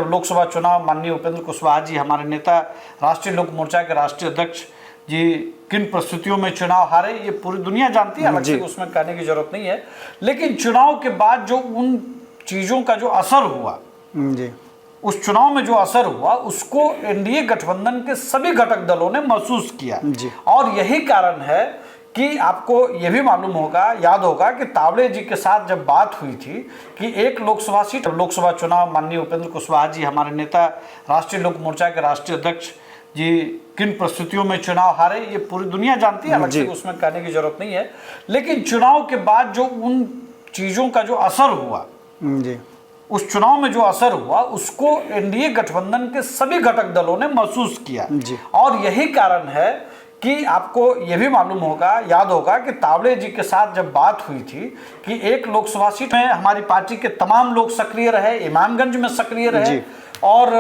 लोकसभा चुनाव माननीय उपेंद्र कुशवाहा जी हमारे नेता राष्ट्रीय लोक मोर्चा के राष्ट्रीय अध्यक्ष जी किन परिस्थितियों में चुनाव हारे ये पूरी दुनिया जानती है, अलग से उसमें कहने की जरूरत नहीं है। लेकिन चुनाव के बाद जो उन चीज़ों का जो असर हुआ जी, उस चुनाव में जो असर हुआ उसको एनडीए गठबंधन के सभी घटक दलों ने महसूस किया जी। और यही कारण है कि आपको यह भी मालूम होगा, याद होगा कि तावड़े जी के साथ जब बात हुई थी कि एक लोकसभा सीट, लोकसभा चुनाव माननीय उपेंद्र कुशवाहा जी हमारे नेता राष्ट्रीय लोक मोर्चा के राष्ट्रीय अध्यक्ष जी किन परिस्थितियों में चुनाव हारे ये पूरी दुनिया जानती है, अलग से उसमें कहने की जरूरत नहीं है। लेकिन चुनाव के बाद जो उन चीज़ों का जो असर हुआ जी, उस चुनाव में जो असर हुआ उसको एनडीए गठबंधन के सभी घटक दलों ने महसूस किया जी। और यही कारण है कि आपको यह भी मालूम होगा, याद होगा कि तावड़े जी के साथ जब बात हुई थी कि एक लोकसभा सीट में हमारी पार्टी के तमाम लोग सक्रिय रहे, इमामगंज में सक्रिय रहे और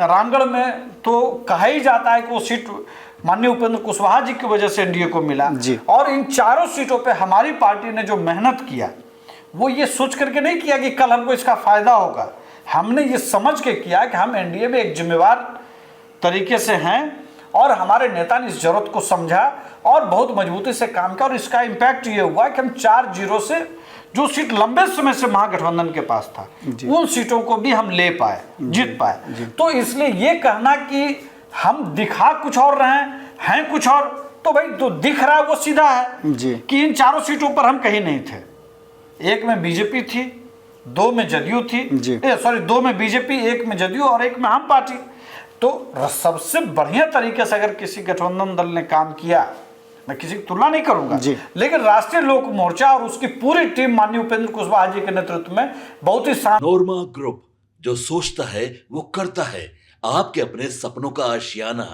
रामगढ़ में तो कहा ही जाता है कि वो सीट माननीय उपेंद्र कुशवाहा जी की वजह से एनडीए को मिला। और इन चारों सीटों पे हमारी पार्टी ने जो मेहनत किया वो ये सोच करके नहीं किया कि कल हमको इसका फायदा होगा, हमने ये समझ के किया कि हम एनडीए में एक जिम्मेवार तरीके से हैं और हमारे नेता ने इस जरूरत को समझा और बहुत मजबूती से काम किया। और इसका इम्पैक्ट ये हुआ कि हम 4-0 से जो सीट लंबे समय से महागठबंधन के पास था उन सीटों को भी हम ले पाए, जीत पाए। तो इसलिए ये कहना कि हम दिखा कुछ और रहे हैं कुछ और, तो भाई जो दिख रहा है वो सीधा है कि इन चारों सीटों पर हम कहीं नहीं थे। एक में बीजेपी थी, 2 में जदयू थी, 2 में बीजेपी, 1 में जदयू और 1 में हम पार्टी। तो सबसे बढ़िया तरीके से अगर किसी गठबंधन दल ने काम किया, मैं किसी की तुलना नहीं करूंगा, लेकिन राष्ट्रीय लोक मोर्चा और उसकी पूरी टीम माननीय उपेंद्र कुशवाहा जी के नेतृत्व में बहुत ही नोरमा ग्रुप, जो सोचता है वो करता है, आपके अपने सपनों का आशियाना।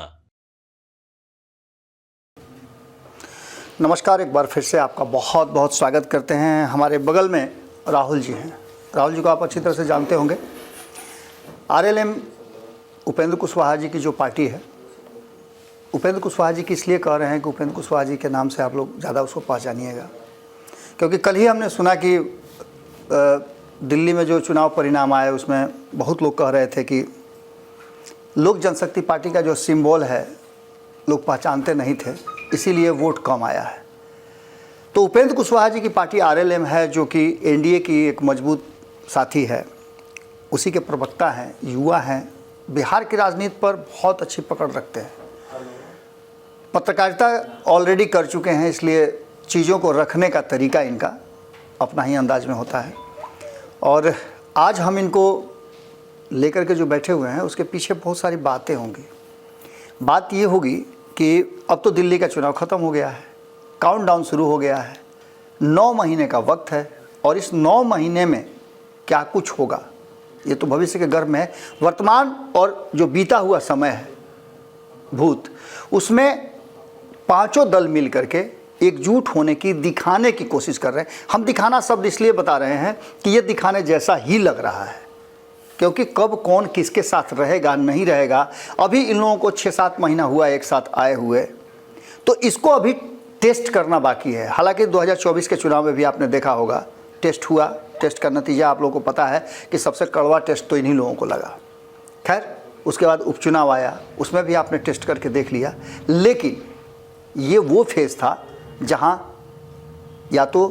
नमस्कार, एक बार फिर से आपका बहुत बहुत स्वागत करते हैं। हमारे बगल में राहुल जी हैं। राहुल जी को आप अच्छी तरह से जानते होंगे। आरएलएम उपेंद्र कुशवाहा जी की जो पार्टी है, उपेंद्र कुशवाहा जी की इसलिए कह रहे हैं कि उपेंद्र कुशवाहा जी के नाम से आप लोग ज़्यादा उसको पहचानिएगा, क्योंकि कल ही हमने सुना कि दिल्ली में जो चुनाव परिणाम आए उसमें बहुत लोग कह रहे थे कि लोक जनशक्ति पार्टी का जो सिंबल है लोग पहचानते नहीं थे, इसीलिए वोट कम आया है। तो उपेंद्र कुशवाहा जी की पार्टी आरएलएम है, जो कि एनडीए की एक मजबूत साथी है, उसी के प्रवक्ता हैं, युवा हैं, बिहार की राजनीति पर बहुत अच्छी पकड़ रखते हैं, पत्रकारिता ऑलरेडी कर चुके हैं, इसलिए चीज़ों को रखने का तरीका इनका अपना ही अंदाज में होता है। और आज हम इनको लेकर के जो बैठे हुए हैं उसके पीछे बहुत सारी बातें होंगी। बात ये होगी कि अब तो दिल्ली का चुनाव ख़त्म हो गया है, काउंटडाउन शुरू हो गया है, 9 महीने का वक्त है और इस 9 महीने में क्या कुछ होगा ये तो भविष्य के गर्भ में है। वर्तमान और जो बीता हुआ समय है भूत, उसमें पांचों दल मिल करके एकजुट होने की, दिखाने की कोशिश कर रहे हैं। हम दिखाना शब्द इसलिए बता रहे हैं कि ये दिखाने जैसा ही लग रहा है, क्योंकि कब कौन किसके साथ रहेगा नहीं रहेगा, अभी इन लोगों को 6-7 महीना हुआ एक साथ आए हुए, तो इसको अभी टेस्ट करना बाकी है। हालांकि 2024 के चुनाव में भी आपने देखा होगा टेस्ट हुआ, टेस्ट का नतीजा आप लोगों को पता है कि सबसे कड़वा टेस्ट तो इन्हीं लोगों को लगा। खैर, उसके बाद उपचुनाव आया, उसमें भी आपने टेस्ट करके देख लिया, लेकिन ये वो फेज़ था जहां या तो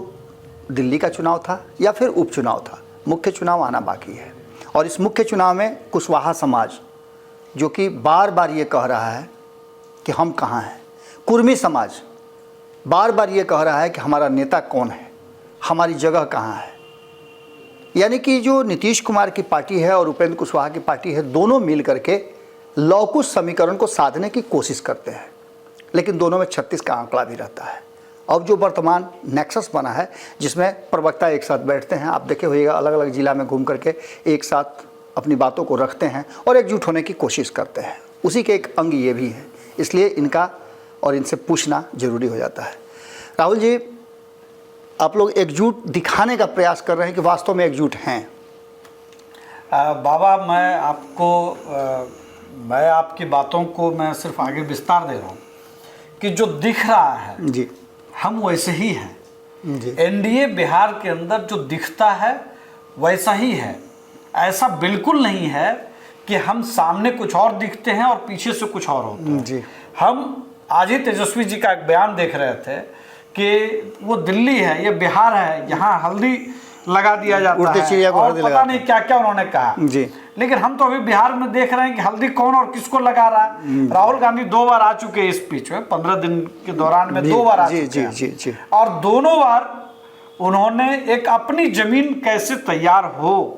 दिल्ली का चुनाव था या फिर उपचुनाव था, मुख्य चुनाव आना बाकी है। और इस मुख्य चुनाव में कुशवाहा समाज, जो कि बार बार ये कह रहा है कि हम कहाँ हैं, कुर्मी समाज बार बार ये कह रहा है कि हमारा नेता कौन है, हमारी जगह कहाँ है। यानी कि जो नीतीश कुमार की पार्टी है और उपेंद्र कुशवाहा की पार्टी है, दोनों मिल करके लौकुश समीकरण को साधने की कोशिश करते हैं, लेकिन दोनों में 36 का आंकड़ा भी रहता है। अब जो वर्तमान नेक्सस बना है, जिसमें प्रवक्ता एक साथ बैठते हैं, आप देखे होइएगा अलग अलग जिला में घूम करके एक साथ अपनी बातों को रखते हैं और एकजुट होने की कोशिश करते हैं, उसी के एक अंग ये भी है। इसलिए इनका और इनसे पूछना जरूरी हो जाता है। राहुल जी, आप लोग एकजुट दिखाने का प्रयास कर रहे हैं कि वास्तव में एकजुट हैं? बाबा, मैं आपकी बातों को मैं सिर्फ आगे विस्तार दे रहा हूँ कि जो दिख रहा है जी, हम वैसे ही हैं जी। एनडीए बिहार के अंदर जो दिखता है वैसा ही है। ऐसा बिल्कुल नहीं है कि हम सामने कुछ और दिखते हैं और पीछे से कुछ और होता है। जी। हम आज ही तेजस्वी जी का एक बयान देख रहे थे कि वो दिल्ली है, ये बिहार है, यहाँ हल्दी लगा दिया जाता उड़ते है चिड़िया को और हल्दी पता लगाते नहीं क्या क्या उन्होंने कहा। जी। लेकिन हम तो अभी बिहार में देख रहे हैं कि हल्दी कौन और किसको लगा रहा है। राहुल गांधी 2 बार आ चुके हैं इस बीच में, 15 दिन के दौरान में 2 बार आ जी, चुके हैं। जी, जी। और दोनों बार उन्होंने एक अपनी जमीन कैसे तैयार हो,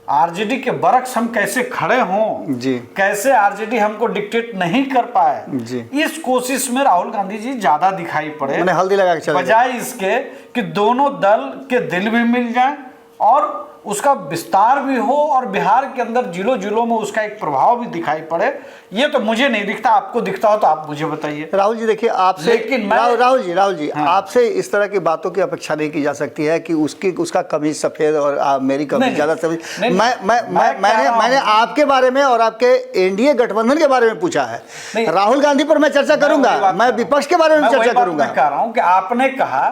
आरजेडी के बरक्स हम कैसे खड़े हों, जी। कैसे आरजेडी हमको डिक्टेट नहीं कर पाए, जी। इस कोशिश में राहुल गांधी जी ज्यादा दिखाई पड़े, मैंने हल्दी लगा के चले गए। बजाय इसके कि दोनों दल के दिल भी मिल जाए और उसका विस्तार भी हो और बिहार के अंदर जिलों जिलों में उसका एक प्रभाव भी दिखाई पड़े। ये तो मुझे नहीं दिखता, आपको दिखता हो तो आप मुझे बताइए। राहुल जी देखिए, आपसे लेकिन मैं- राहुल जी हाँ। आपसे इस तरह की बातों की अपेक्षा नहीं की जा सकती है कि उसका कमीज सफेद और मेरी कमीज नहीं, ज्यादा सफेद। नहीं, मैंने आपके बारे में और आपके एनडीए गठबंधन के बारे में पूछा है। नहीं। राहुल गांधी पर मैं चर्चा करूंगा, मैं विपक्ष के बारे में चर्चा करूंगा। मैं कह रहा हूं कि आपने कहा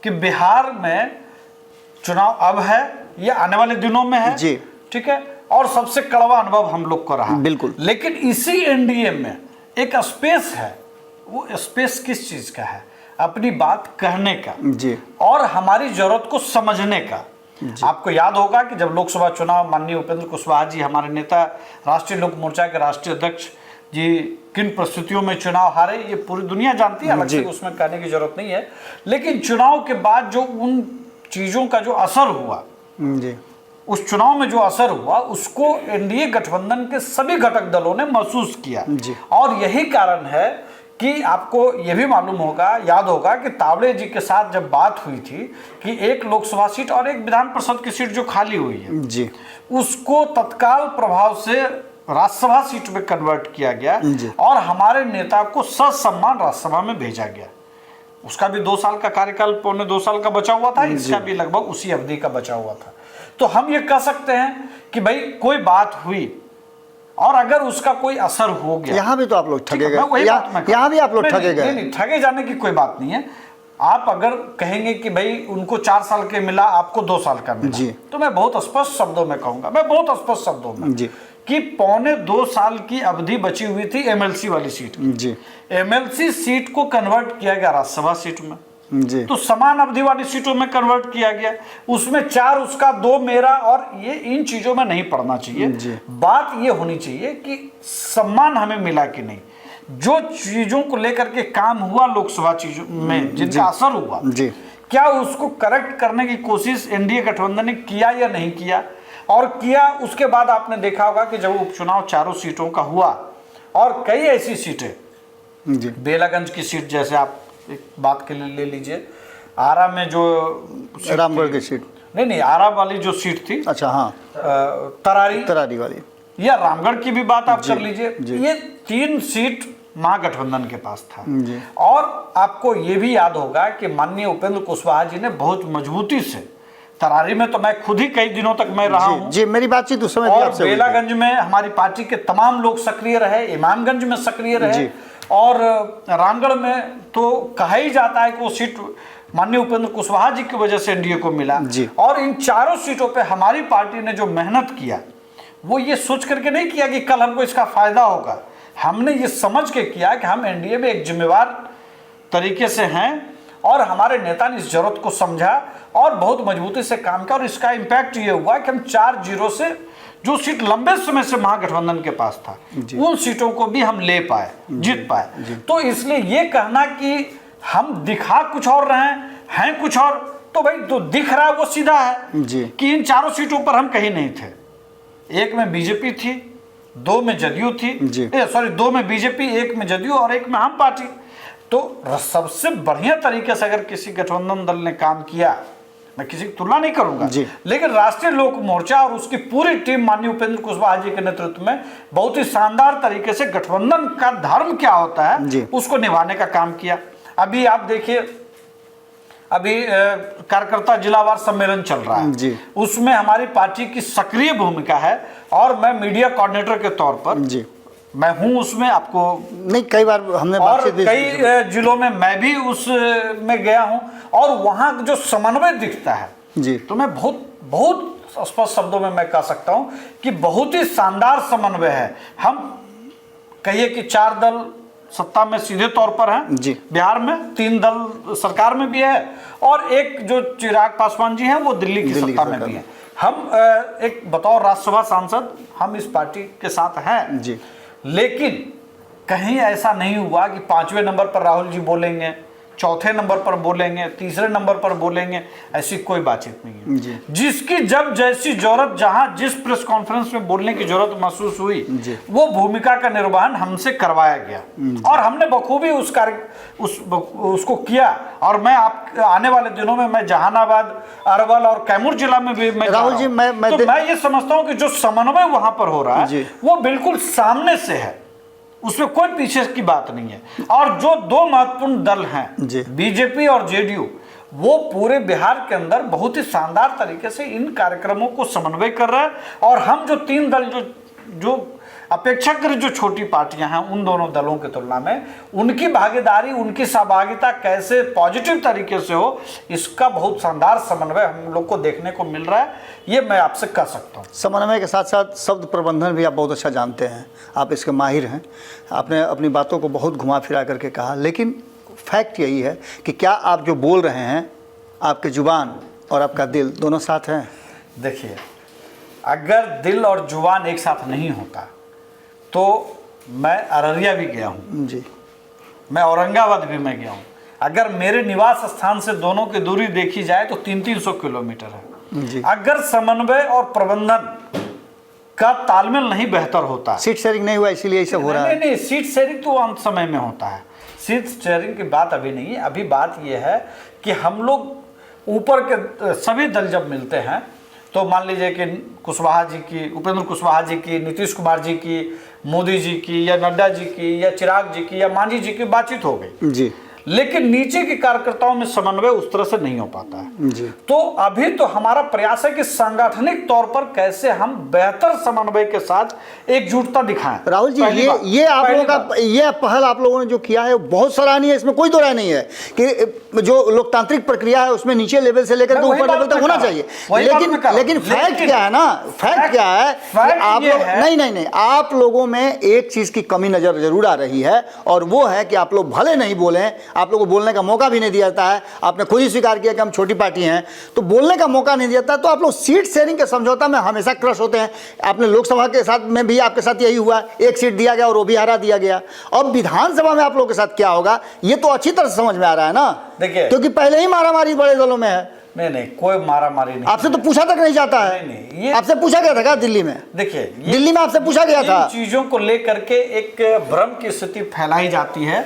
कि बिहार में चुनाव अब है, ये आने वाले दिनों में है, जी। ठीक है, और सबसे कड़वा अनुभव हम लोग को रहा। बिल्कुल। लेकिन इसी एनडीए में एक स्पेस है, वो स्पेस किस चीज का है? अपनी बात कहने का जी। और हमारी जरूरत को समझने का। आपको याद होगा कि जब लोकसभा चुनाव माननीय उपेंद्र कुशवाहा जी, हमारे नेता, राष्ट्रीय लोक मोर्चा के राष्ट्रीय अध्यक्ष जी किन परिस्थितियों में चुनाव हारे, ये पूरी दुनिया जानती है, अलग से उसमें कहने की जरूरत नहीं है। लेकिन चुनाव के बाद जो उन चीजों का जो असर हुआ, जी। उस चुनाव में जो असर हुआ, उसको एनडीए गठबंधन के सभी घटक दलों ने महसूस किया। जी। और यही कारण है कि आपको यह भी मालूम होगा, याद होगा कि तावड़े जी के साथ जब बात हुई थी कि एक लोकसभा सीट और एक विधान परिषद की सीट जो खाली हुई है, जी। उसको तत्काल प्रभाव से राज्यसभा सीट में कन्वर्ट किया गया और हमारे नेता को ससम्मान राज्यसभा में भेजा गया। उसका भी 2 साल का कार्यकाल, पौने 2 साल का बचा हुआ था, इसका भी लगभग उसी अवधि का बचा हुआ था। तो हम ये कह सकते हैं कि भाई कोई बात हुई और अगर उसका कोई असर हो गया, यहाँ भी तो आप लोग ठगे ठीक है, गए, यहाँ भी आप लोग ठगे गए। नहीं, ठगे जाने की कोई बात नहीं है। आप अगर कहेंगे कि भाई उनको 4 साल के मिला, आपको 2 साल का मिला, जी। तो मैं बहुत स्पष्ट शब्दों में कहूंगा, मैं बहुत स्पष्ट शब्दों में जी। कि पौने 2 साल की अवधि बची हुई थी एमएलसी वाली सीट की। जी। एमएलसी सीट को कन्वर्ट किया गया राज्यसभा सीट में, जी। तो समान अवधि वाली सीटों में कन्वर्ट किया गया। उसमें 4 उसका, 2 मेरा, और ये इन चीजों में नहीं पड़ना चाहिए। बात ये होनी चाहिए कि सम्मान हमें मिला कि नहीं। जो चीजों को लेकर के काम हुआ लोकसभा चीजों में, जिनका असर हुआ, जी। क्या उसको करेक्ट करने की कोशिश एनडीए गठबंधन ने किया या नहीं किया? और किया, उसके बाद आपने देखा होगा कि जब उपचुनाव 4 सीटों का हुआ और कई ऐसी सीटें, जी। बेलागंज की सीट जैसे आप एक बात के लिए ले लीजिए, आरा में जो रामगढ़ की सीट, नहीं, आरा वाली जो सीट थी, अच्छा हाँ, तरारी वाली, या रामगढ़ की भी बात आप कर लीजिए, जी। ये 3 सीट महागठबंधन के पास था। जी। और आपको ये भी याद होगा कि माननीय उपेंद्र कुशवाहा जी ने बहुत मजबूती से, तरारी में तो मैं खुद ही कई दिनों तक मैं रहा हूं, जी, मेरी बातचीत उस समय भी और आपसे हुई थी। बेलागंज में हमारी पार्टी के तमाम लोग सक्रिय रहे, इमामगंज में सक्रिय रहे, और रामगढ़ में तो कहा ही जाता है कि वो सीट माननीय उपेंद्र कुशवाहा जी की वजह से एनडीए को मिला। और इन 4 सीटों पे हमारी पार्टी ने जो मेहनत किया, वो ये सोच करके नहीं किया कि कल हमको इसका फायदा होगा। हमने ये समझ के किया कि हम एनडीए में एक जिम्मेवार तरीके से हैं और हमारे नेता ने इस जरूरत को समझा और बहुत मजबूती से काम किया। और इसका इम्पैक्ट ये हुआ कि हम 4-0 से जो सीट लंबे समय से महागठबंधन के पास था, उन सीटों को भी हम ले पाए, जीत पाए। तो इसलिए ये कहना कि हम दिखा कुछ और रहे हैं कुछ और, तो भाई जो दिख रहा है वो सीधा है कि इन 4 सीटों पर हम कहीं नहीं थे। एक में बीजेपी थी, 2 में जदयू थी, 2 में बीजेपी, 1 में जदयू और 1 में हम पार्टी। तो सबसे बढ़िया तरीके से अगर किसी गठबंधन दल ने काम किया, मैं किसी की तुलना नहीं करूंगा, लेकिन राष्ट्रीय लोक मोर्चा और उसकी पूरी टीम माननीय उपेंद्र कुशवाहा जी के नेतृत्व में बहुत ही शानदार तरीके से गठबंधन का धर्म क्या होता है उसको निभाने का काम किया। अभी आप देखिए, अभी कार्यकर्ता जिलावार सम्मेलन चल रहा है, उसमें हमारी पार्टी की सक्रिय भूमिका है और मैं मीडिया कोऑर्डिनेटर के तौर पर मैं हूं उसमें। आपको नहीं, कई बार हमने और कई जिलों में मैं भी उसमें गया हूं और वहां जो समन्वय दिखता है, तो मैं बहुत स्पष्ट शब्दों में मैं कह सकता हूं कि बहुत ही शानदार समन्वय है। हम कहिए कि 4 दल सत्ता में सीधे तौर पर हैं जी। बिहार में, 3 दल सरकार में भी है, और एक जो चिराग पासवान जी हैं वो दिल्ली की सत्ता में भी है। हम एक बतौर राज्यसभा सांसद हम इस पार्टी के साथ हैं जी। लेकिन कहीं ऐसा नहीं हुआ कि 5वें नंबर पर राहुल जी बोलेंगे, चौथे नंबर पर बोलेंगे, तीसरे नंबर पर बोलेंगे, ऐसी कोई बातचीत नहीं है। जिसकी जब जैसी जरूरत, जहां जिस प्रेस कॉन्फ्रेंस में बोलने की जरूरत महसूस हुई, वो भूमिका का निर्वहन हमसे करवाया गया और हमने बखूबी उसको किया। और मैं आप आने वाले दिनों में मैं जहानाबाद, अरवल और कैमूर जिला में भी मैं राहुल जी, मैं ये समझता हूं कि जो समन्वय वहां पर हो रहा है वो बिल्कुल सामने से है, उसमें कोई पीछे की बात नहीं है। और जो 2 महत्वपूर्ण दल हैं बीजेपी और जेडीयू, वो पूरे बिहार के अंदर बहुत ही शानदार तरीके से इन कार्यक्रमों को समन्वय कर रहा है। और हम जो 3 दल जो अपेक्षाकृत जो छोटी पार्टियां हैं उन दोनों दलों की तुलना में उनकी भागीदारी, उनकी सहभागिता कैसे पॉजिटिव तरीके से हो, इसका बहुत शानदार समन्वय हम लोग को देखने को मिल रहा है, ये मैं आपसे कह सकता हूँ। समन्वय के साथ साथ शब्द प्रबंधन भी आप बहुत अच्छा जानते हैं, आप इसके माहिर हैं। आपने अपनी बातों को बहुत घुमा फिरा करके कहा, लेकिन फैक्ट यही है कि क्या आप जो बोल रहे हैं, आपके जुबान और आपका दिल दोनों साथ हैं? देखिए, अगर दिल और जुबान एक साथ नहीं होता तो मैं अररिया भी गया हूँ जी, मैं औरंगाबाद भी मैं गया हूँ। अगर मेरे निवास स्थान से दोनों की दूरी देखी जाए तो 300-300 किलोमीटर है जी। अगर समन्वय और प्रबंधन का तालमेल नहीं बेहतर होता, सीट शेयरिंग नहीं हुआ इसीलिए ये सब हो रहा है। नहीं, सीट शेयरिंग तो अंत समय में होता है, सीट शेयरिंग की बात अभी नहीं है। अभी बात यह है कि हम लोग ऊपर के सभी दल जब मिलते हैं तो मान लीजिए कि कुशवाहा जी की, उपेंद्र कुशवाहा जी की, नीतीश कुमार जी की, मोदी जी की या नड्डा जी की या चिराग जी की या मांझी जी की बातचीत हो गई जी, लेकिन नीचे के कार्यकर्ताओं में समन्वय उस तरह से नहीं हो पाता है जी। तो अभी तो हमारा प्रयास है कि सांगठनिक तौर पर कैसे हम बेहतर समन्वय के साथ एकजुटता दिखाएं। राहुल जी, ये आप लोगों का ये पहल आप लोगों ने जो किया है बहुत सराहनीय है, इसमें कोई दो राय नहीं है कि जो लोकतांत्रिक प्रक्रिया है उसमें नीचे लेवल से लेकर के ऊपर लेवल तक होना चाहिए। लेकिन फैक्ट क्या है ना, फैक्ट क्या है कि आप लोग नहीं, आप लोगों में एक चीज की कमी नजर जरूर आ रही है, और वो है कि आप लोग भले नहीं बोले, आप लोगों को बोलने का मौका भी नहीं दिया जाता है। आपने खुद ही स्वीकार किया कि हम छोटी पार्टी हैं, तो बोलने का मौका नहीं दिया जाता, तो आप लोग सीट शेयरिंग के समझौता में हमेशा क्रश होते हैं। आपने लोकसभा के साथ में भी आपके साथ यही हुआ, एक सीट दिया गया और वो भी हरा दिया गया। अब विधानसभा में आप लोगों के साथ क्या होगा ये तो अच्छी तरह से समझ में आ रहा है ना, देखिए, क्योंकि पहले ही मारामारी बड़े दलों में है। नहीं, कोई मारामारी नहीं। आपसे तो पूछा तक नहीं जाता है। नहीं, आपसे पूछा गया था क्या दिल्ली में? देखिए, दिल्ली में आपसे पूछा गया था। चीजों को लेकर के एक भ्रम की स्थिति फैलाई जाती है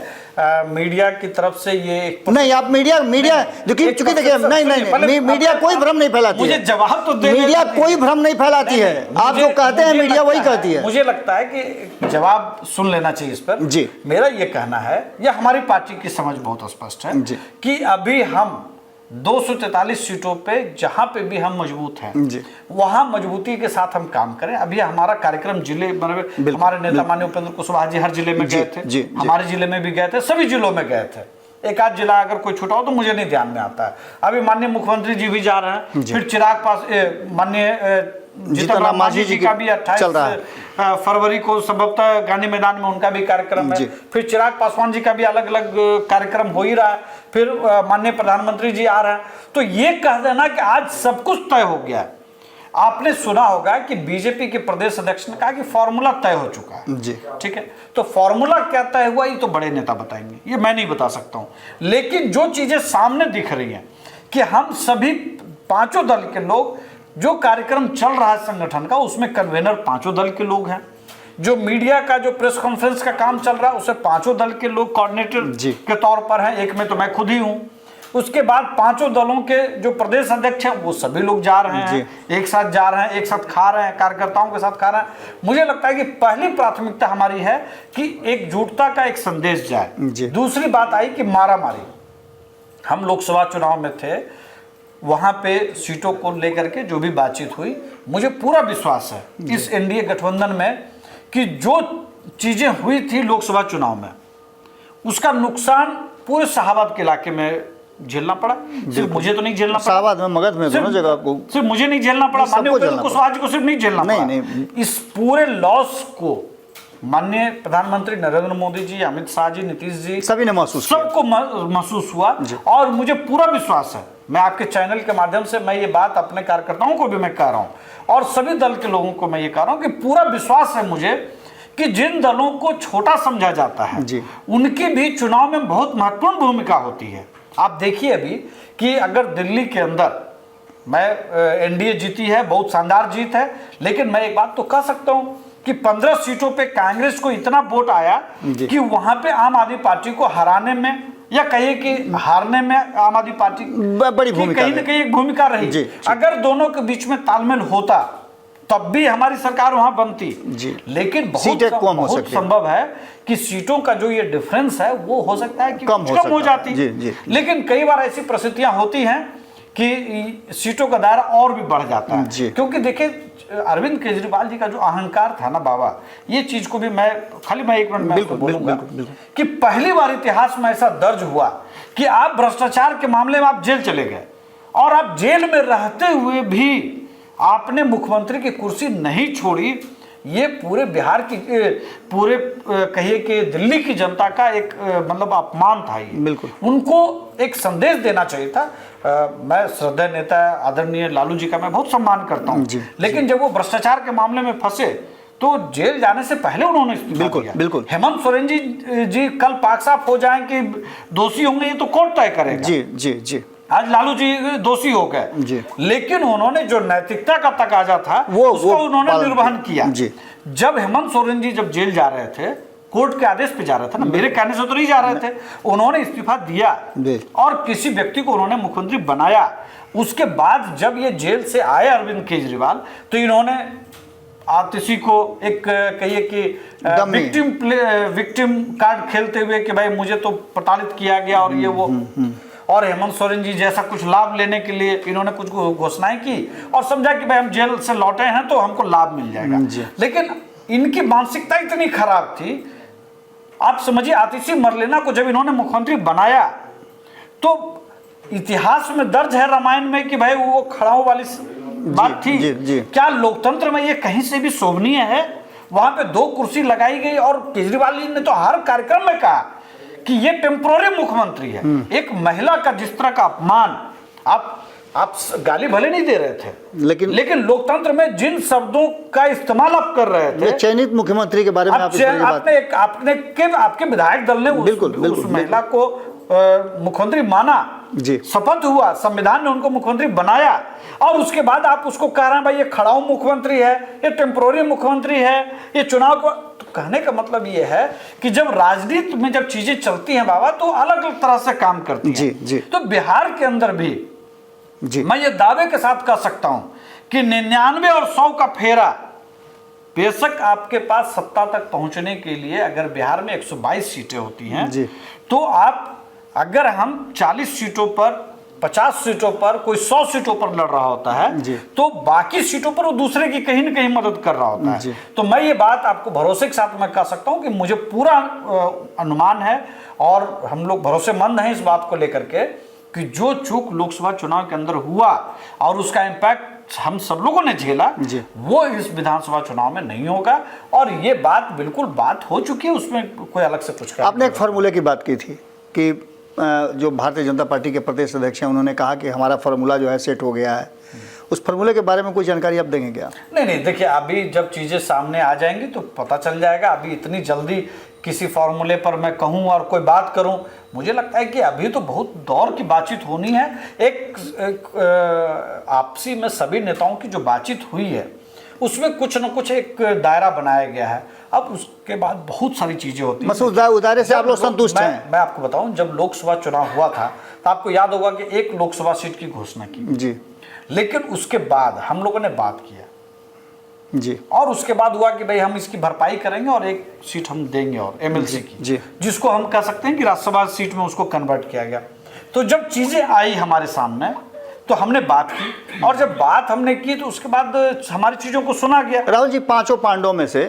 मीडिया की तरफ से। ये नहीं, आप मीडिया देखिए, चूंकि देखिए, नहीं, मीडिया कोई भ्रम नहीं फैलाती है। मुझे जवाब तो दे, मीडिया कोई भ्रम नहीं फैलाती है। आप जो कहते हैं मीडिया वही कहती है। मुझे लगता है कि जवाब सुन लेना चाहिए इस पर जी। मेरा ये कहना है, या हमारी पार्टी की समझ बहुत स्पष्ट है कि अभी हम 243 सीटों पे जहां पे भी हम मजबूत हैं वहां मजबूती के साथ हम काम करें। अभी हमारा कार्यक्रम जिले, हमारे नेता माननीय उपेंद्र कुशवाहा जी हर जिले में गए थे, हमारे जिले में भी गए थे, सभी जिलों में गए थे। एक आध जिला अगर कोई छूटा हो तो मुझे नहीं ध्यान में आता है। अभी माननीय मुख्यमंत्री जी भी जा रहे हैं, फिर चिराग पास माननीय जीतन राम मांझी जी का भी 28 फरवरी को संभवतः गांधी मैदान में उनका भी कार्यक्रम है। फिर चिराग पासवान जी का भी अलग अलग कार्यक्रम हो ही रहा है। फिर माननीय प्रधानमंत्री जी आ रहे हैं। तो ये कह देना कि आज सब कुछ तय हो गया है। आपने सुना होगा कि बीजेपी के प्रदेश अध्यक्ष ने कहा कि फॉर्मूला तय हो चुका है जी, ठीक है। तो फॉर्मूला क्या तय हुआ ये तो बड़े नेता बताएंगे, ये मैं नहीं बता सकता हूं। लेकिन जो चीजें सामने दिख रही हैं कि हम सभी पांचों दल के लोग, जो कार्यक्रम चल रहा है संगठन का, उसमें कन्वेनर पांचों दल के लोग हैं। जो मीडिया का जो प्रेस कॉन्फ्रेंस का काम चल रहा है उसे पांचों दल के लोग कोऑर्डिनेटर के तौर पर हैं। एक में तो मैं खुद ही हूं। उसके बाद पांचों दलों के जो प्रदेश अध्यक्ष हैं वो सभी लोग जा रहे हैं, एक साथ जा रहे हैं, एक साथ खा रहे हैं, कार्यकर्ताओं के साथ खा रहे हैं। मुझे लगता है कि पहली प्राथमिकता हमारी है कि एकजुटता का एक संदेश जाए। दूसरी बात आई कि मारामारी। हम लोकसभा चुनाव में थे, वहां पे सीटों को लेकर के जो भी बातचीत हुई, मुझे पूरा विश्वास है इस एनडीए गठबंधन में कि जो चीजें हुई थी लोकसभा चुनाव में, उसका नुकसान पूरे शाहाबाद के इलाके में झेलना पड़ा। सिर्फ मुझे तो नहीं झेलना पड़ा, शाहबाद में, मगध में, दोनों जगह आपको, सिर्फ मुझे नहीं झेलना पड़ा, माननीय उपेंद्र कुशवाहा जी को सिर्फ नहीं झेलना पड़ा। नहीं। इस पूरे लॉस को माननीय प्रधानमंत्री नरेंद्र मोदी जी, अमित शाह जी, नीतीश जी, सभी ने महसूस किया। सबको महसूस हुआ। और मुझे पूरा विश्वास है, मैं आपके चैनल के माध्यम से मैं ये बात अपने कार्यकर्ताओं को भी मैं कह रहा हूँ और सभी दल के लोगों को मैं ये कह रहा हूँ कि पूरा विश्वास है मुझे कि जिन दलों को छोटा समझा जाता है उनकी भी चुनाव में बहुत महत्वपूर्ण भूमिका होती है। आप देखिए अभी कि अगर दिल्ली के अंदर मैं एनडीए जीती है, बहुत शानदार जीत है, लेकिन मैं एक बात तो कह सकता हूं कि 15 सीटों पे कांग्रेस को इतना वोट आया कि वहां पे आम आदमी पार्टी को हराने में या कहिए कि हारने में आम आदमी पार्टी बड़ी भूमिका, कहीं ना कहीं एक भूमिका रही। अगर दोनों के बीच में तालमेल होता तब भी हमारी सरकार वहां बनती। लेकिन बहुत संभव है कि सीटों का जो ये डिफरेंस है वो हो सकता है कि कम हो जाती। लेकिन कई बार ऐसी परिस्थितियां होती हैं कि सीटों का दायरा और भी बढ़ जाता है। क्योंकि देखिए अरविंद केजरीवाल जी का जो अहंकार था ना बाबा, ये चीज को भी मैं एक मिनट में बोलूंगा कि पहली बार इतिहास में ऐसा दर्ज हुआ कि आप भ्रष्टाचार के मामले में आप जेल चले गए और आप जेल में रहते हुए भी आपने मुख्यमंत्री की कुर्सी नहीं छोड़ी। ये पूरे बिहार की पूरे कहिए कि दिल्ली की जनता का एक मतलब अपमान था। ये बिल्कुल उनको एक संदेश देना चाहिए था। मैं श्रद्धेय नेता आदरणीय लालू जी का मैं बहुत सम्मान करता हूँ, लेकिन जब वो भ्रष्टाचार के मामले में फंसे तो जेल जाने से पहले उन्होंने इस्तीफा दिया। बिल्कुल हेमंत सोरेन जी कल पाक साफ हो जाएं कि दोषी होंगे ये तो कोर्ट तय करेगा। जी आज लालू जी दोषी हो गए, लेकिन उन्होंने जो नैतिकता का तकाजा था उसको उन्होंने निर्वहन किया। जब हेमंत सोरेन जी जब जेल जा रहे थे, कोर्ट के आदेश पे जा रहे थे ना, मेरे कहने से तो नहीं जा रहे थे, उन्होंने इस्तीफा दिया और किसी व्यक्ति को उन्होंने मुख्यमंत्री बनाया। उसके बाद जब ये जेल से आए अरविंद केजरीवाल तो इन्होंने आतिशी को एक कहिए कि विक्टिम कार्ड खेलते हुए कि भाई मुझे तो प्रताड़ित किया गया और ये वो, और हेमंत सोरेन जी जैसा कुछ लाभ लेने के लिए इन्होंने कुछ घोषणाएं की और समझा कि भाई हम जेल से लौटे हैं तो हमको लाभ मिल जाएगा। लेकिन इनकी मानसिकता इतनी खराब थी, आप समझिए आतिशी मरलेना को जब इन्होंने मुख्यमंत्री बनाया तो इतिहास में दर्ज है रामायण में कि भाई वो खड़ाऊ वाली बात थी। क्या लोकतंत्र में ये कहीं से भी शोभनीय है? वहां पे 2 कुर्सी लगाई गई और केजरीवाल जी ने तो हर कार्यक्रम में कहा कि ये टेम्पोररी मुख्यमंत्री है। एक महिला का जिस तरह का अपमान, आप गाली भले नहीं दे रहे थे, लेकिन लोकतंत्र में जिन शब्दों का इस्तेमाल आप कर रहे थे, चयनित मुख्यमंत्री के बारे में आपके विधायक दल ने उस महिला को मुख्यमंत्री माना, शपथ हुआ, संविधान ने उनको मुख्यमंत्री बनाया और उसके बाद आप उसको कह रहे हैं भाई ये खड़ाऊ मुख्यमंत्री है, ये टेम्पोररी मुख्यमंत्री है, ये चुनाव को। तो कहने का मतलब ये है कि जब राजनीति में जब चीजें चलती हैं बाबा तो अलग अलग तरह से काम करती हैं। तो बिहार के अंदर भी मैं ये दावे के साथ कह सकता हूं कि 99 और 100 का फेरा, बेशक आपके पास सत्ता तक पहुंचने के लिए अगर बिहार में 122 सीटें होती हैं तो आप अगर हम 40 सीटों पर 50 सीटों पर कोई 100 सीटों पर लड़ रहा होता है तो बाकी सीटों पर वो दूसरे की कहीं ना कहीं मदद कर रहा होता है। तो मैं ये बात आपको भरोसे के साथ मैं कह सकता हूं कि मुझे पूरा अनुमान है और हम लोग भरोसेमंद हैं इस बात को लेकर के कि जो चूक लोकसभा चुनाव के अंदर हुआ और उसका इम्पैक्ट हम सब लोगों ने झेला वो इस विधानसभा चुनाव में नहीं होगा। और ये बात बिल्कुल बात हो चुकी है, उसमें कोई अलग से कुछ। आपने एक फार्मूले की बात की थी कि जो भारतीय जनता पार्टी के प्रदेश अध्यक्ष हैं उन्होंने कहा कि हमारा फार्मूला जो है सेट हो गया है। उस फार्मूले के बारे में कोई जानकारी आप देंगे क्या? नहीं, देखिए अभी जब चीज़ें सामने आ जाएंगी तो पता चल जाएगा। अभी इतनी जल्दी किसी फार्मूले पर मैं कहूं और कोई बात करूं, मुझे लगता है कि अभी तो बहुत दौर की बातचीत होनी है। एक आपसी में सभी नेताओं की जो बातचीत हुई है उसमें कुछ न कुछ एक दायरा बनाया गया है। अब उसके बाद बहुत सारी चीजें होती हैं। उस दायरे से आप लोग संतुष्ट हैं? मैं आपको बताऊं, जब लोकसभा चुनाव हुआ था तो आपको याद होगा कि 1 लोकसभा सीट की घोषणा की लेकिन उसके बाद हम लोगों ने बात किया और उसके बाद हुआ कि भाई हम इसकी भरपाई करेंगे और 1 सीट हम देंगे और एमएलसी की, जिसको हम कह सकते हैं कि राज्यसभा सीट में उसको कन्वर्ट किया गया। तो जब चीजें आई हमारे सामने तो हमने बात की और जब बात हमने की तो उसके बाद हमारी चीजों को सुना गया। राहुल जी, 5 पांडवों में से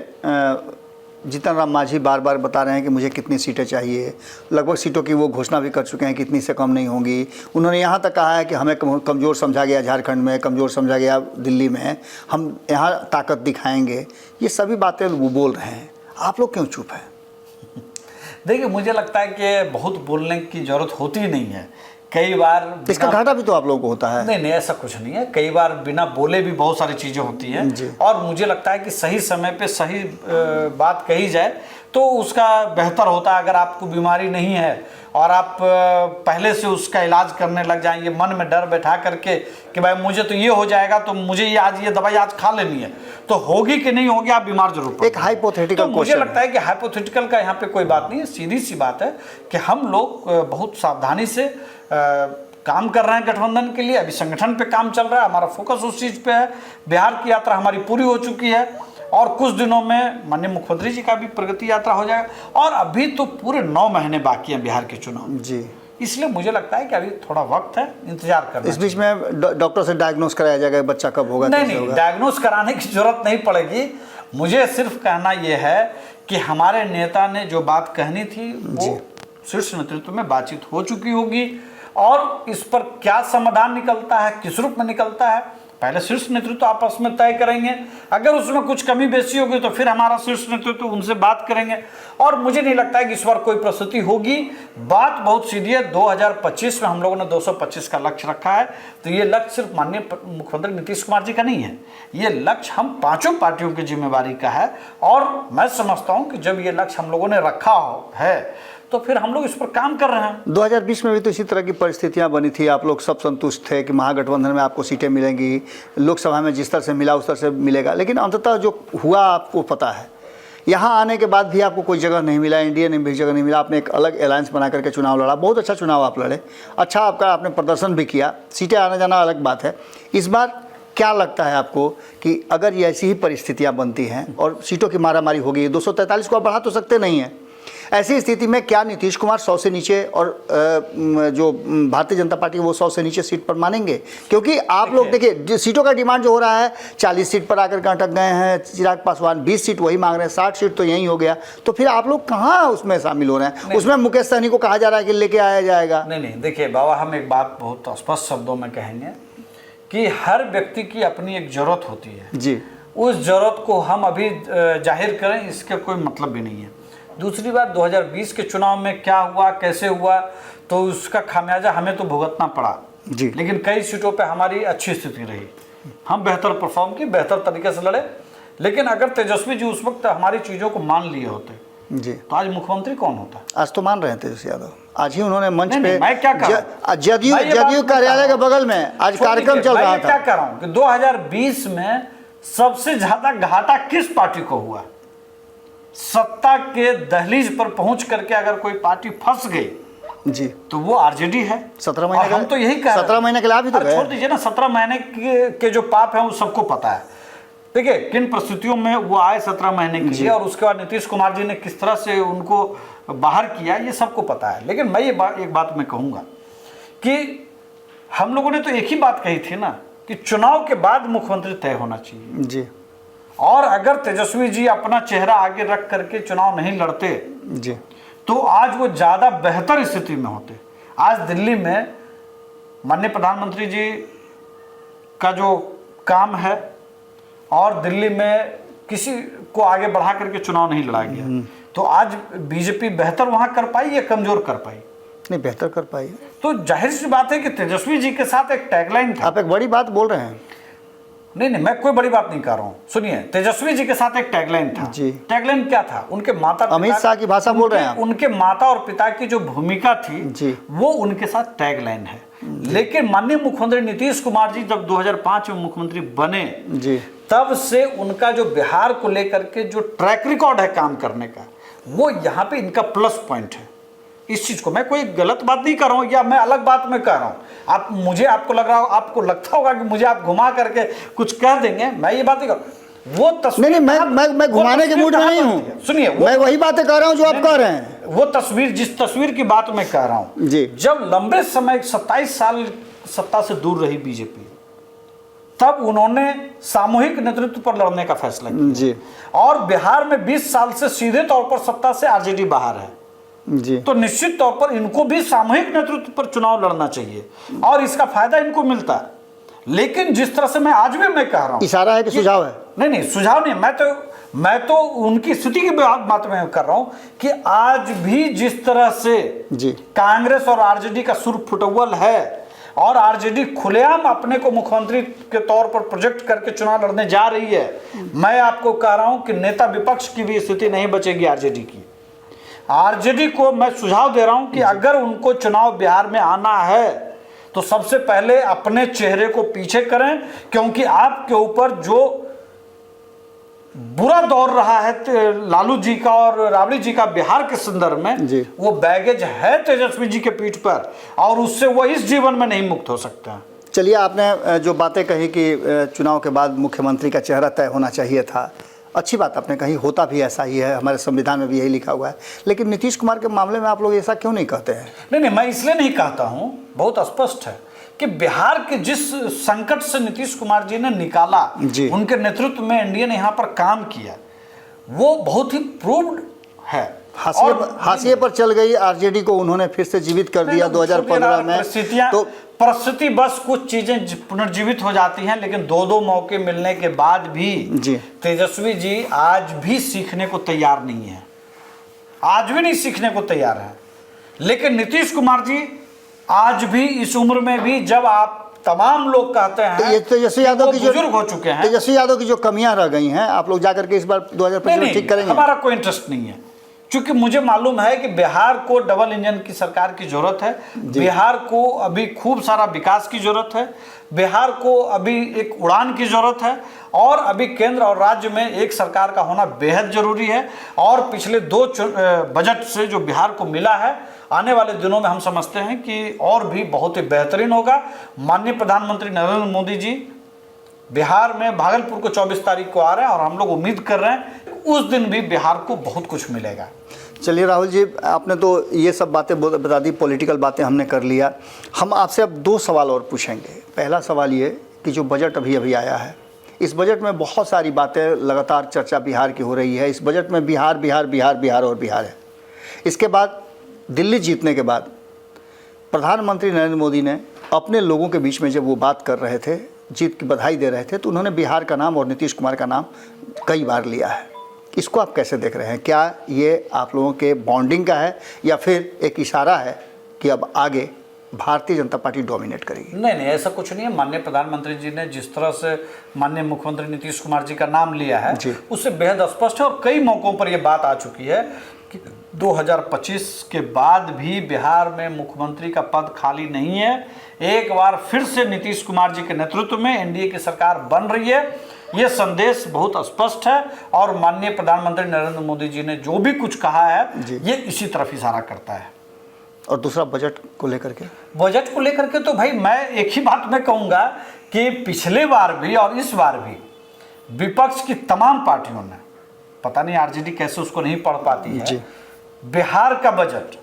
जीतन राम मांझी बार बार बता रहे हैं कि मुझे कितनी सीटें चाहिए, लगभग सीटों की वो घोषणा भी कर चुके हैं कि इतनी से कम नहीं होंगी। उन्होंने यहाँ तक कहा है कि हमें कमज़ोर समझा गया झारखंड में, कमज़ोर समझा गया दिल्ली में, हम यहाँ ताकत दिखाएंगे। ये सभी बातें वो बोल रहे हैं, आप लोग क्यों चुप हैं? देखिए, मुझे लगता है कि बहुत बोलने की ज़रूरत होती नहीं है। कई बार इसका घाटा भी तो आप लोगों को होता है। नहीं, ऐसा कुछ नहीं है। कई बार बिना बोले भी बहुत सारी चीज़ें होती हैं, और मुझे लगता है कि सही समय पे सही बात कही जाए तो उसका बेहतर होता है। अगर आपको बीमारी नहीं है और आप पहले से उसका इलाज करने लग जाएं, ये मन में डर बैठा करके कि भाई मुझे तो ये हो जाएगा तो मुझे ये दवाई आज खा लेनी है, तो होगी कि नहीं होगी, आप बीमार जरूर पड़ेंगे। एक हाइपोथेटिकल तो मुझे लगता है कि हाइपोथेटिकल का यहाँ पे कोई बात नहीं है। सीधी सी बात है कि हम लोग बहुत सावधानी से काम कर रहे हैं गठबंधन के लिए। अभी संगठन पे काम चल रहा है, हमारा फोकस उस चीज़ पे है। बिहार की यात्रा हमारी पूरी हो चुकी है और कुछ दिनों में माननीय मुख्यमंत्री जी का भी प्रगति यात्रा हो जाएगा, और अभी तो पूरे 9 महीने बाकी हैं बिहार के चुनाव जी। इसलिए मुझे लगता है कि अभी थोड़ा वक्त है, इंतजार करना। इस बीच में डॉक्टर से डायग्नोस कराया जाएगा बच्चा कब होगा? नहीं, डायग्नोस कराने की जरूरत नहीं पड़ेगी। मुझे सिर्फ कहना यह है कि हमारे नेता ने जो बात कहनी थी वो शीर्ष नेतृत्व में बातचीत हो चुकी होगी, और इस पर क्या समाधान निकलता है, किस रूप में निकलता है, पहले शीर्ष नेतृत्व आपस में तय करेंगे। अगर उसमें कुछ कमी बेसी होगी तो फिर हमारा शीर्ष नेतृत्व उनसे बात करेंगे, और मुझे नहीं लगता है कि इस बार कोई परिस्थिति होगी। बात बहुत सीधी है। 2025 में हम लोगों ने 225 का लक्ष्य रखा है, तो ये लक्ष्य सिर्फ माननीय मुख्यमंत्री नीतीश कुमार जी का नहीं है, ये लक्ष्य हम पांचों पार्टियों की जिम्मेवारी का है। और मैं समझता हूं कि जब ये लक्ष्य हम लोगों ने रखा है तो फिर हम लोग इस पर काम कर रहे हैं। 2020 में भी तो इसी तरह की परिस्थितियां बनी थी, आप लोग सब संतुष्ट थे कि महागठबंधन में आपको सीटें मिलेंगी, लोकसभा में जिस तरह से मिला उस तरह से मिलेगा, लेकिन अंततः जो हुआ आपको पता है। यहाँ आने के बाद भी आपको कोई जगह नहीं मिला, एनडीए ने भी जगह नहीं मिला, आपने एक अलग अलायंस बना करके चुनाव लड़ा, बहुत अच्छा चुनाव आप लड़े, अच्छा आपने प्रदर्शन भी किया, सीटें आने जाना अलग बात है। इस बार क्या लगता है आपको कि अगर ये ऐसी ही परिस्थितियाँ बनती हैं और सीटों की मारामारी होगी, 243 को आप बढ़ा तो सकते नहीं हैं, ऐसी स्थिति में क्या नीतीश कुमार 100 से नीचे और जो भारतीय जनता पार्टी वो 100 से नीचे सीट पर मानेंगे? क्योंकि आप लोग देखिए सीटों का डिमांड जो हो रहा है, 40 सीट पर आकर के अटक गए हैं। चिराग पासवान 20 सीट वही मांग रहे हैं, 60 सीट तो यही हो गया, तो फिर आप लोग कहाँ उसमें शामिल हो रहे हैं? उसमें मुकेश सहनी को कहा जा रहा है कि लेके आया जाएगा। नहीं, देखिए बाबा, हम एक बात बहुत स्पष्ट शब्दों में कहेंगे कि हर व्यक्ति की अपनी एक जरूरत होती है जी। उस जरूरत को हम अभी जाहिर करें, इसका कोई मतलब भी नहीं है। दूसरी बात, 2020 के चुनाव में क्या हुआ, कैसे हुआ, तो उसका खामियाजा हमें तो भुगतना पड़ा जी। लेकिन कई सीटों पे हमारी अच्छी स्थिति रही, हम बेहतर परफॉर्म किए, बेहतर तरीके से लड़े। लेकिन अगर तेजस्वी जी उस वक्त हमारी चीज़ों को मान लिए होते जी तो आज मुख्यमंत्री कौन होता? आज तो मान रहे हैं तेजस्वी यादव, आज ही उन्होंने मंच पे मैं क्या कर रहा हूं? जदयू कार्यालय के बगल में आज कार्यक्रम चल रहा था। क्या कर रहा हूं कि 2020 में सबसे ज्यादा घाटा किस पार्टी को हुआ? सत्ता के दहलीज पर पहुंच करके अगर कोई पार्टी फंस गई जी तो वो आरजेडी है। 17 महीने हम तो यही कह रहे हैं। 17 महीने के लाभ ही तो छोड़ दीजिए ना, 17 महीने के जो पाप है वो सबको पता है। देखिए किन परिस्थितियों में वो आए 17 महीने के लिए, और उसके बाद नीतीश कुमार जी ने किस तरह से उनको बाहर किया, ये सबको पता है। लेकिन मैं एक बात मैं कहूँगा कि हम लोगों ने तो एक ही बात कही थी ना कि चुनाव के बाद मुख्यमंत्री तय होना चाहिए जी। और अगर तेजस्वी जी अपना चेहरा आगे रख करके चुनाव नहीं लड़ते जी तो आज वो ज़्यादा बेहतर स्थिति में होते। आज दिल्ली में माननीय प्रधानमंत्री जी का जो काम है और दिल्ली में किसी को आगे बढ़ा करके चुनाव नहीं लड़ा गया, तो आज बीजेपी बेहतर वहां कर पाई या कमजोर कर पाई? नहीं, बेहतर कर पाई। तो जाहिर सी बात है कि तेजस्वी जी के साथ एक टैगलाइन था। आप एक बड़ी बात बोल रहे हैं। नहीं, मैं कोई बड़ी बात नहीं कर रहा हूं। सुनिए, तेजस्वी जी के साथ एक टैगलाइन था जी। टैगलाइन क्या था? उनके माता अमित शाह की भाषा बोल रहे हैं आप। उनके माता और पिता की जो भूमिका थी जी, वो उनके साथ टैगलाइन है। लेकिन माननीय मुख्यमंत्री नीतीश कुमार जी जब 2005 में मुख्यमंत्री बने जी, तब से उनका जो बिहार को लेकर के जो ट्रैक रिकॉर्ड है काम करने का, वो यहाँ पे इनका प्लस पॉइंट है। इस चीज को मैं कोई गलत बात नहीं कर रहा हूँ या मैं अलग बात में कह रहा हूँ। आपको लग रहा हो, आपको लगता होगा कि मुझे आप घुमा करके कुछ कह देंगे, मैं ये बात नहीं कर। वो तस्वीर नहीं, मैं घुमाने के मूड में नहीं हूँ। सुनिए, मैं वही बातें कह रहा हूँ जो आप कह रहे हैं। वो तस्वीर, जिस तस्वीर की बात मैं कह रहा हूँ जी, जब लंबे समय 27 साल सत्ता से दूर रही बीजेपी, तब उन्होंने सामूहिक नेतृत्व पर लड़ने का फैसला किया जी और बिहार में 20 साल से सीधे तौर पर सत्ता से आरजेडी बाहर है। जी तो निश्चित तौर पर इनको भी सामूहिक नेतृत्व पर चुनाव लड़ना चाहिए और इसका फायदा इनको मिलता है। लेकिन जिस तरह से मैं कह रहा हूं, इशारा है कि सुझाव है? नहीं, सुझाव नहीं, मैं तो उनकी स्थिति की बात में कर रहा हूं कि आज भी जिस तरह से जी कांग्रेस और आरजेडी का सुर फुटवल है और आरजेडी खुलेआम अपने को मुख्यमंत्री के तौर पर प्रोजेक्ट करके चुनाव लड़ने जा रही है, मैं आपको कह रहा हूं कि नेता विपक्ष की भी स्थिति नहीं बचेगी आरजेडी की। आरजेडी को मैं सुझाव दे रहा हूं कि अगर उनको चुनाव बिहार में आना है तो सबसे पहले अपने चेहरे को पीछे करें, क्योंकि आपके ऊपर जो बुरा दौर रहा है लालू जी का और राबड़ी जी का बिहार के संदर्भ में जी। वो बैगेज है तेजस्वी जी के पीठ पर और उससे वो इस जीवन में नहीं मुक्त हो सकता। चलिए, आपने जो बातें कही कि चुनाव के बाद मुख्यमंत्री का चेहरा तय होना चाहिए था, अच्छी बात आपने कही, होता भी ऐसा ही है, हमारे संविधान में भी यही लिखा हुआ है। लेकिन नीतीश कुमार के मामले में आप लोग ऐसा क्यों नहीं कहते हैं? नहीं, मैं इसलिए नहीं कहता हूं, बहुत स्पष्ट है कि बिहार के जिस संकट से नीतीश कुमार जी ने निकाला, उनके नेतृत्व में एनडीए ने यहाँ पर काम किया, वो बहुत ही प्रूव्ड है। हाशिए पर चल गई आरजेडी को, उन्होंने फिर से जीवित कर दिया 2015 में। तो परिस्थिति बस कुछ चीजें पुनर्जीवित हो जाती हैं, लेकिन दो मौके मिलने के बाद भी तेजस्वी जी आज भी सीखने को तैयार नहीं है, आज भी नहीं सीखने को तैयार है। लेकिन नीतीश कुमार जी आज भी इस उम्र में भी, जब आप तमाम लोग कहते हैं तेजस्वी यादव की बुजुर्ग हो चुके हैं, तेजस्वी यादव की जो कमियां रह गई हैं, आप लोग जाकर के इस बार 2025 में ठीक करेंगे? हमारा कोई इंटरेस्ट नहीं है, क्योंकि मुझे मालूम है कि बिहार को डबल इंजन की सरकार की जरूरत है। बिहार को अभी खूब सारा विकास की जरूरत है, बिहार को अभी एक उड़ान की जरूरत है और अभी केंद्र और राज्य में एक सरकार का होना बेहद जरूरी है। और पिछले 2 बजट से जो बिहार को मिला है, आने वाले दिनों में हम समझते हैं कि और भी बहुत ही बेहतरीन होगा। माननीय प्रधानमंत्री नरेंद्र मोदी जी बिहार में भागलपुर को 24 तारीख को आ रहे हैं और हम लोग उम्मीद कर रहे हैं उस दिन भी बिहार को बहुत कुछ मिलेगा। चलिए राहुल जी, आपने तो ये सब बातें बता दी, पॉलिटिकल बातें हमने कर लिया। हम आपसे अब 2 सवाल और पूछेंगे। पहला सवाल ये कि जो बजट अभी आया है, इस बजट में बहुत सारी बातें, लगातार चर्चा बिहार की हो रही है। इस बजट में बिहार बिहार बिहार बिहार और बिहार है। इसके बाद दिल्ली जीतने के बाद प्रधानमंत्री नरेंद्र मोदी ने अपने लोगों के बीच में जब वो बात कर रहे थे, जीत की बधाई दे रहे थे, तो उन्होंने बिहार का नाम और नीतीश कुमार का नाम कई बार लिया है। इसको आप कैसे देख रहे हैं? क्या ये आप लोगों के बॉन्डिंग का है या फिर एक इशारा है कि अब आगे भारतीय जनता पार्टी डोमिनेट करेगी? नहीं, ऐसा कुछ नहीं है। माननीय प्रधानमंत्री जी ने जिस तरह से माननीय मुख्यमंत्री नीतीश कुमार जी का नाम लिया है, उससे बेहद स्पष्ट है और कई मौकों पर यह बात आ चुकी है कि 2025 के बाद भी बिहार में मुख्यमंत्री का पद खाली नहीं है। एक बार फिर से नीतीश कुमार जी के नेतृत्व में एनडीए की सरकार बन रही है। ये संदेश बहुत स्पष्ट है और माननीय प्रधानमंत्री नरेंद्र मोदी जी ने जो भी कुछ कहा है, ये इसी तरफ इशारा करता है। और दूसरा, बजट को लेकर के? बजट को लेकर के तो भाई मैं एक ही बात मैं कहूँगा कि पिछले बार भी और इस बार भी विपक्ष की तमाम पार्टियों ने, पता नहीं आरजेडी कैसे उसको नहीं पढ़ पाती है, बिहार का बजट,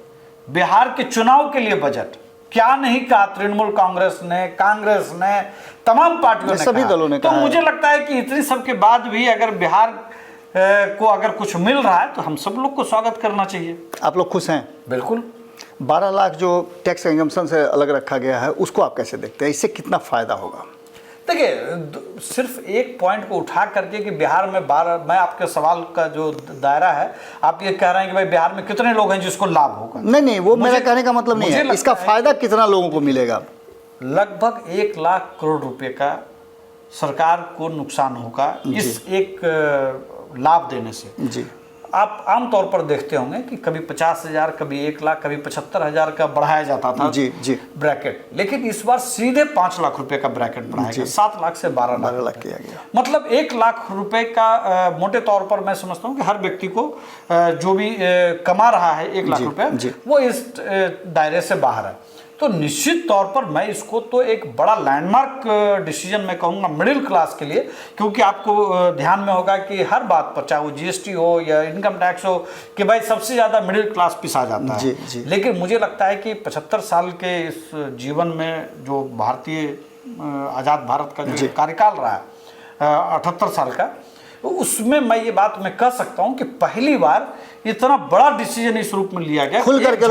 बिहार के चुनाव के लिए बजट क्या नहीं कहा। तृणमूल कांग्रेस ने तमाम पार्टियों ने, सभी दलों ने तो कहा। मुझे लगता है कि इतनी सबके बाद भी अगर बिहार को अगर कुछ मिल रहा है तो हम सब लोग को स्वागत करना चाहिए। आप लोग खुश हैं? बिल्कुल। 12 लाख जो टैक्स एग्जम्पशन से अलग रखा गया है, उसको आप कैसे देखते हैं? इससे कितना फायदा होगा? देखिए, सिर्फ एक पॉइंट को उठा करके कि बिहार में 12, मैं आपके सवाल का जो दायरा है, आप ये कह रहे हैं कि भाई बिहार में कितने लोग हैं जिसको लाभ होगा? नहीं, वो मेरा कहने का मतलब नहीं है। इसका फायदा कितना लोगों को मिलेगा? लगभग 1 लाख करोड़ रुपए का सरकार को नुकसान होगा इस एक लाभ देने से। जी, आप आमतौर पर देखते होंगे कि कभी 50,000, कभी 1 लाख, कभी 75,000 का बढ़ाया जाता था ब्रैकेट, लेकिन इस बार सीधे 5 लाख रुपए का ब्रैकेट बढ़ाया गया, 7 लाख से 12 लाख किया गया। मतलब 1 लाख रुपए का मोटे तौर पर मैं समझता हूँ कि हर व्यक्ति को जो भी कमा रहा है 1 लाख रुपए, वो इस दायरे से बाहर है। तो निश्चित तौर पर मैं इसको तो एक बड़ा लैंडमार्क डिसीजन मैं कहूँगा मिडिल क्लास के लिए, क्योंकि आपको ध्यान में होगा कि हर बात पर, चाहे वो जीएसटी हो या इनकम टैक्स हो, कि भाई सबसे ज़्यादा मिडिल क्लास पिसा जाता है। लेकिन मुझे लगता है कि 75 साल के इस जीवन में जो भारतीय आज़ाद भारत का जो कार्यकाल रहा है 78 साल का, उसमें मैं ये बात मैं कह सकता हूं कि पहली बार इतना बड़ा डिसीजन इस रूप में लिया गया, खुल करके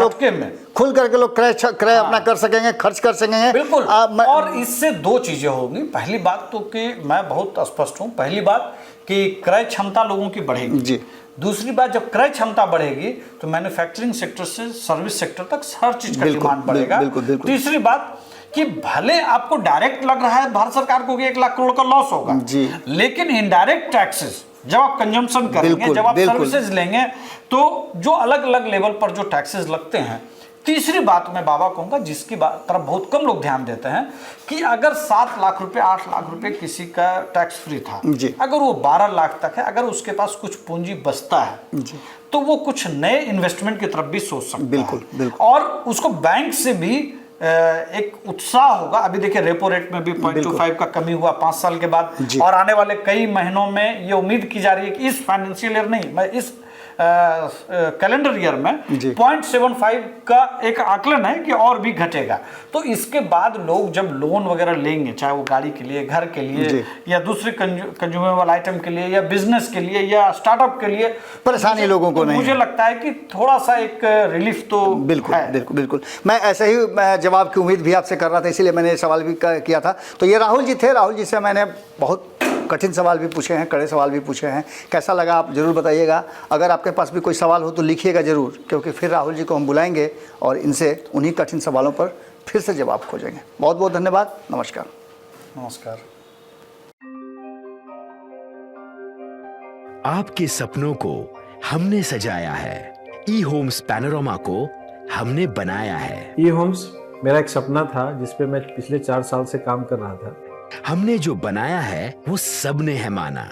लोग क्रय अपना कर सकेंगे, खर्च कर सकेंगे। बिल्कुल। और इससे दो चीजें होंगी। पहली बात तो कि मैं बहुत स्पष्ट हूं, पहली बात कि क्रय क्षमता लोगों की बढ़ेगी जी। दूसरी बात, जब क्रय क्षमता बढ़ेगी तो मैन्युफैक्चरिंग सेक्टर से सर्विस सेक्टर तक हर चीज का डिमांड बढ़ेगा। तीसरी बात कि भले आपको डायरेक्ट लग रहा है भारत सरकार को कि 1 लाख करोड़ का लॉस होगा जी, लेकिन इनडायरेक्ट टैक्सेस जब आप कंजम्पशन करेंगे, जब आप सर्विसेज लेंगे, तो जो अलग अलग लेवल पर जो टैक्सेस लगते हैं। तीसरी बात मैं बाबा कहूंगा, जिसकी तरफ बहुत कम लोग ध्यान देते हैं, कि अगर 7 लाख रुपए 8 लाख रुपए किसी का टैक्स फ्री था, अगर वो 12 लाख तक है, अगर उसके पास कुछ पूंजी बचता है जी, तो वो कुछ नए इन्वेस्टमेंट की तरफ भी सोच सकता है। और उसको बैंक से भी एक उत्साह होगा। अभी देखिए रेपो रेट में भी 0.25 का कमी हुआ 5 साल के बाद, और आने वाले कई महीनों में ये उम्मीद की जा रही है कि इस फाइनेंशियल ईयर नहीं, मैं इस कैलेंडर ईयर में 0.75 का एक आकलन है कि और भी घटेगा। तो इसके बाद लोग जब लोन वगैरह लेंगे, चाहे वो गाड़ी के लिए, घर के लिए, या दूसरे कंज्यूमेबल आइटम के लिए, या बिजनेस के लिए, या स्टार्टअप के लिए, परेशानी लोगों को नहीं, मुझे लगता है कि थोड़ा सा एक रिलीफ तो बिल्कुल है। बिल्कुल। मैं ऐसे ही जवाब की उम्मीद भी आपसे कर रहा था, इसीलिए मैंने सवाल भी किया था। तो ये राहुल जी थे, राहुल जी से मैंने बहुत कठिन सवाल भी पूछे हैं, कड़े सवाल भी पूछे हैं। कैसा लगा आप जरूर बताइएगा। अगर आपके पास भी कोई सवाल हो तो लिखिएगा ज़रूर, क्योंकि फिर राहुल जी को हम बुलाएंगे और इनसे उन्हीं कठिन सवालों पर फिर से जवाब खोजेंगे। बहुत बहुत धन्यवाद। नमस्कार। नमस्कार। आपके सपनों को हमने सजाया है, ई होम्स पैनोरमा को हमने बनाया है। ई होम्स मेरा एक सपना था जिस पे मैं पिछले 4 साल से काम कर रहा था। हमने जो बनाया है वो सबने है माना।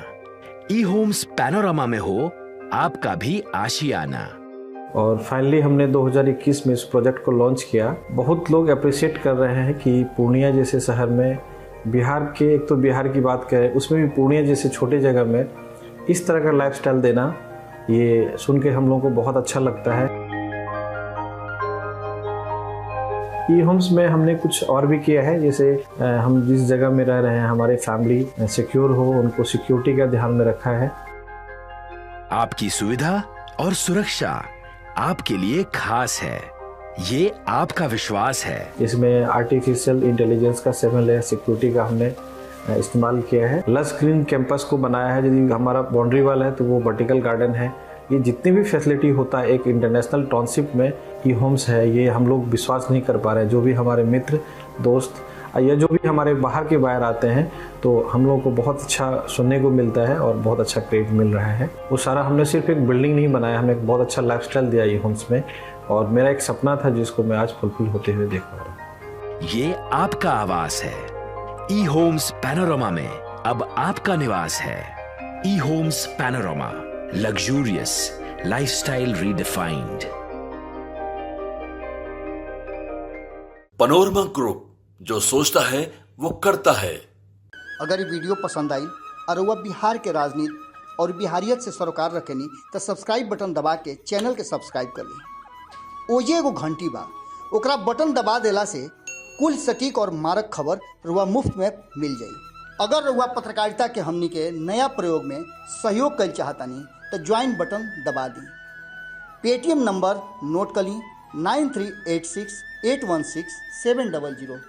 ई होम्स पैनोरमा में हो आपका भी आशियाना। और फाइनली हमने 2021 में इस प्रोजेक्ट को लॉन्च किया। बहुत लोग अप्रिशिएट कर रहे हैं कि पूर्णिया जैसे शहर में, बिहार के, एक तो बिहार की बात करें उसमें भी पूर्णिया जैसे छोटे जगह में इस तरह का लाइफस्टाइल देना, ये सुन के हम लोगों को बहुत अच्छा लगता है। ई होम्स में हमने कुछ और भी किया है, जैसे हम जिस जगह में रह रहे हैं हमारे फैमिली सिक्योर हो, उनको सिक्योरिटी का ध्यान में रखा है। आपकी सुविधा और सुरक्षा आपके लिए खास है, ये आपका विश्वास है। इसमें आर्टिफिशियल इंटेलिजेंस का 7 लेयर सिक्योरिटी का हमने इस्तेमाल किया है। लस ग्रीन कैंपस को बनाया है। यदि हमारा बाउंड्री वाल है तो वो वर्टिकल गार्डन है। ये जितनी भी फैसिलिटी होता है एक इंटरनेशनल टाउनशिप में, ई होम्स है, ये हम लोग विश्वास नहीं कर पा रहे हैं। जो भी हमारे मित्र दोस्त या जो भी हमारे बाहर के बाहर आते हैं, तो हम लोगों को बहुत अच्छा सुनने को मिलता है और बहुत अच्छा क्रेडिट मिल रहा है। वो सारा हमने सिर्फ एक बिल्डिंग नहीं बनाया, हमें एक बहुत अच्छा लाइफस्टाइल दिया ई होम्स में, और मेरा एक सपना था जिसको मैं आज फुलफिल होते हुए देख पा रहा हूँ। ये आपका आवास है। ई होम्स पैनोरमा में अब आपका निवास है। E Homes Panorama, luxurious lifestyle redefined. Panorama group, जो सोचता है वो करता है। अगर ये वीडियो पसंद आई और वह बिहार के राजनीति और बिहारियत से सरोकार रखेनी तो सब्सक्राइब बटन दबा के चैनल के सब्सक्राइब कर ली। ओजे एगो घंटी बा, ओकरा बटन दबा देला से कुल सटीक और मारक खबर रुआ मुफ्त में मिल जाई। अगर रुआ पत्रकारिता के हमनी के नया प्रयोग में सहयोग कर चाहतानी तो ज्वाइन बटन दबा दी। पेटीएम नंबर नोट कर ली 9386 816 700।